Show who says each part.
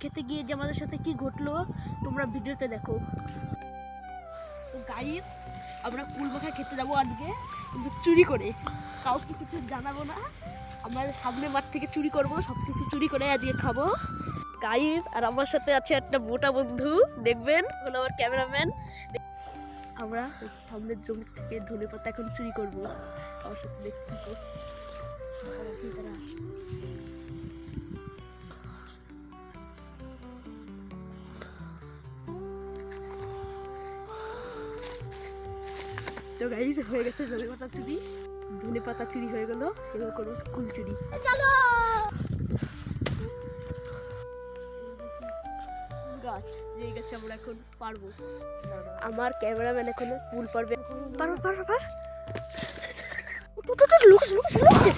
Speaker 1: খেতে গিয়ে যে আমাদের সাথে কি ঘটলো তোমরা ভিডিওতে দেখো। তো গাইস আমরা কুল মাখা খেতে যাবো আজকে, কিন্তু চুরি করে, কাউকে কিছু জানাবো না। আমরা সামনে মাঠ থেকে চুরি করবো, সব কিছু চুরি করে আজকে খাবো গাইস। আর আমার সাথে আছে একটা মোটা বন্ধু, দেখবেন হলো আমার ক্যামেরাম্যান। আমরা সামনের জমি থেকে ধনেপাতা এখন চুরি করবো, আমার সাথে দেখতে থাকো। তো গাইস হয়ে গেছে ধনেপাতা চুরি, ধনেপাতা চুরি হয়ে গেল, এবার করবো কুল চুরি। চলো গাছ, যেই গাছে আমরা এখন পারবো। আমার ক্যামেরাম্যান এখনো কুল পারবে, পারো পারো পার। লুকাচ্ছে লুকাচ্ছে লুকাচ্ছে।